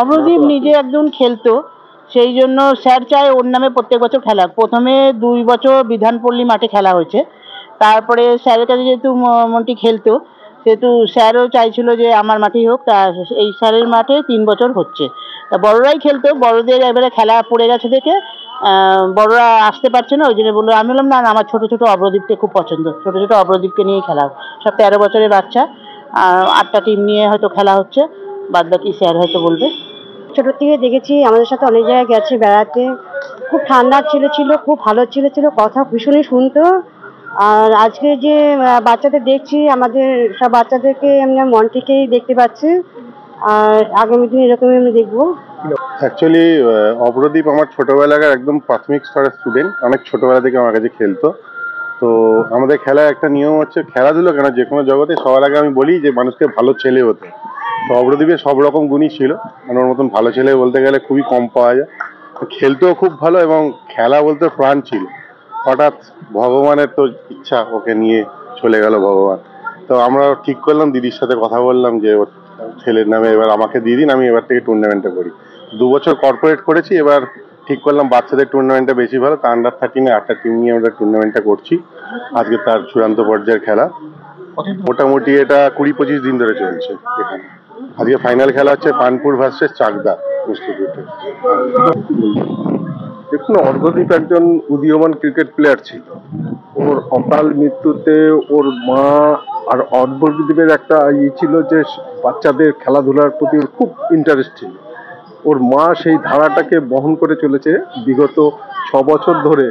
অমরদীপ নিজে একজন খেলতো, সেই জন্য স্যার চায় ওর নামে প্রত্যেক বছর খেলা। প্রথমে 2 বছর বিধানপল্লী মাঠে খেলা হয়েছে, তারপরে স্যারের কাছে যেহেতু মন্টি খেলতো, সেহেতু স্যারও চাইছিল যে আমার মাঠেই হোক। তা এই স্যারের মাঠে 3 বছর হচ্ছে। তা বড়রাই খেলতো, বড়দের এবারে খেলা পড়ে গেছে দেখে বড়রা আসতে পারছে না, ওই জন্য বললো। আমি বললাম না না, আমার ছোটো ছোটো অভ্রদীপকে খুব পছন্দ, ছোটো ছোটো অভ্রদীপকে নিয়েই খেলা হোক। সব 13 বছরের বাচ্চা, 8টা টিম নিয়ে হয়তো খেলা হচ্ছে, বাদ বাকি স্যার হয়তো বলবে। ছোট থেকে দেখেছি, আমাদের সাথে অনেক জায়গায় গেছে বেড়াতে। খুব ঠান্ডা ছেলে ছিল, খুব ভালো ছেলে ছিল, কথা ভীষণই শুনতো। আর আজকে যে বাচ্চাদের দেখছি, আমাদের সব বাচ্চাদেরকে এমনি মনটিকেই দেখতে পাচ্ছি। আর আগামী দিন এরকমই আমি দেখবো। অ্যাকচুয়ালি অভ্রদীপ আমার ছোটবেলাকার একদম প্রাথমিক স্তরের স্টুডেন্ট, অনেক ছোটবেলা থেকে আমার কাছে খেলতো। তো আমাদের খেলার একটা নিয়ম হচ্ছে, খেলাধুলো কেন যে কোনো জগতে সবার আগে আমি বলি যে মানুষকে ভালো ছেলে হতে। তো অভ্রদীপের সব রকম গুণই ছিল, মানে ওর মতন ভালো ছেলে বলতে গেলে খুবই কম পাওয়া যায়। খেলতেও খুব ভালো এবং খেলা বলতে প্রাণ ছিল। হঠাৎ ভগবানের তো ইচ্ছা, ওকে নিয়ে চলে গেল ভগবান। তো আমরা ঠিক করলাম, দিদির সাথে কথা বললাম যে ওর ছেলের নামে এবার আমাকে দিয়ে দিন, আমি এবার থেকে টুর্নামেন্টটা করি। 2 বছর কর্পোরেট করেছি, এবার ঠিক করলাম বাচ্চাদের টুর্নামেন্টটা বেশি ভালো। তা আন্ডার 13-এ 8টা টিম নিয়ে আমরা টুর্নামেন্টটা করছি। আজকে তার চূড়ান্ত পর্যায়ের খেলা। মোটামুটি এটা 20-25 দিন ধরে চলছে এখানে। আজকে ফাইনাল খেলা হচ্ছে পানপুর ভার্সেস চাকদা ইনস্টিটিউটে। দেখুন, অর্ঘদীপ একজন উদীয়মান ক্রিকেট প্লেয়ার ছিল। ওর অকাল মৃত্যুতে ওর মা আর অর্ঘদীপের একটা ছিল যে বাচ্চাদের খেলাধুলার প্রতি খুব ইন্টারেস্ট ছিল। ওর মা সেই ধারাটাকে বহন করে চলেছে বিগত 6 বছর ধরে।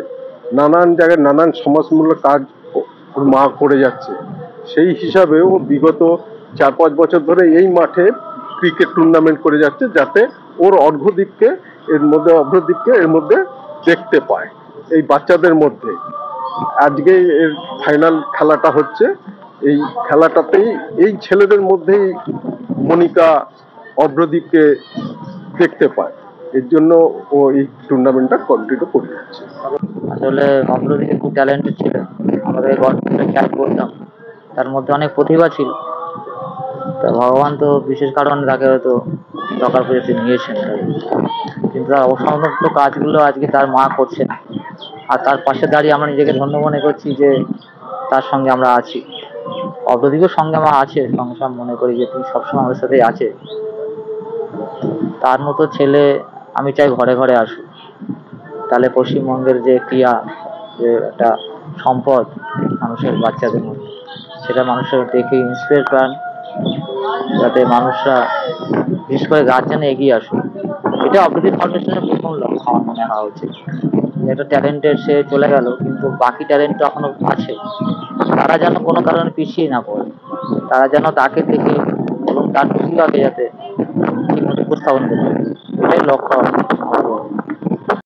নানান জায়গায় নানান সমাজমূলক কাজ ওর মা করে যাচ্ছে। সেই হিসাবে ও বিগত 4-5 বছর ধরে এই মাঠে ক্রিকেট টুর্নামেন্ট করে যাচ্ছে, যাতে ওর অর্ঘদীপকে অভ্রদীপকে এর মধ্যে দেখতে পায়, এই বাচ্চাদের মধ্যে। আজকে এর ফাইনাল খেলাটা হচ্ছে। এই খেলাটাতেই এই ছেলেদের মধ্যেই মনিকা অভ্রদীপকে দেখতে পায়, এর জন্য ও এই টুর্নামেন্টটা কন্টিনিউ করে যাচ্ছে। আসলে অভ্রদীপ খুব ট্যালেন্টেড ছিল, আমাদের গল্পটা খেয়াল করতাম, তার মধ্যে অনেক প্রতিভা ছিল। তা ভগবান তো বিশেষ কারণে তাকে হয়তো দরকার পরিস্থিতি নিয়েছেন, কিন্তু তার অসমাপ্ত কাজগুলো আজকে তার মা করছেন। আর তার পাশে দাঁড়িয়ে আমরা নিজেকে ধন্য মনে করছি যে তার সঙ্গে আমরা আছি। অভ্রদীপের সঙ্গে আমার আছে, সঙ্গে সঙ্গে মনে করি যে তিনি সবসময় আমাদের সাথেই আছে। তার মতো ছেলে আমি চাই ঘরে ঘরে আসুক, তাহলে পশ্চিমবঙ্গের যে ক্রিয়া, যে একটা সম্পদ মানুষের বাচ্চাদের মধ্যে, সেটা মানুষের দেখে ইন্সপায়ার পান, যাতে মানুষরা বিশেষ করে গার্জেনে এগিয়ে আসুক। এটা অভ্রদীপ ফাউন্ডেশনের প্রথম লক্ষ্য আমার মনে হওয়া উচিত। একটা ট্যালেন্টেড সে চলে গেল, কিন্তু বাকি ট্যালেন্ট তো এখনো আছে, তারা যেন কোনো কারণে পিছিয়ে না পড়ে, তারা যেন তাকে দেখে এবং তার প্রতিভাকে যাতে ঠিকমতো উপস্থাপন করতে পারে, এটাই লক্ষ্য।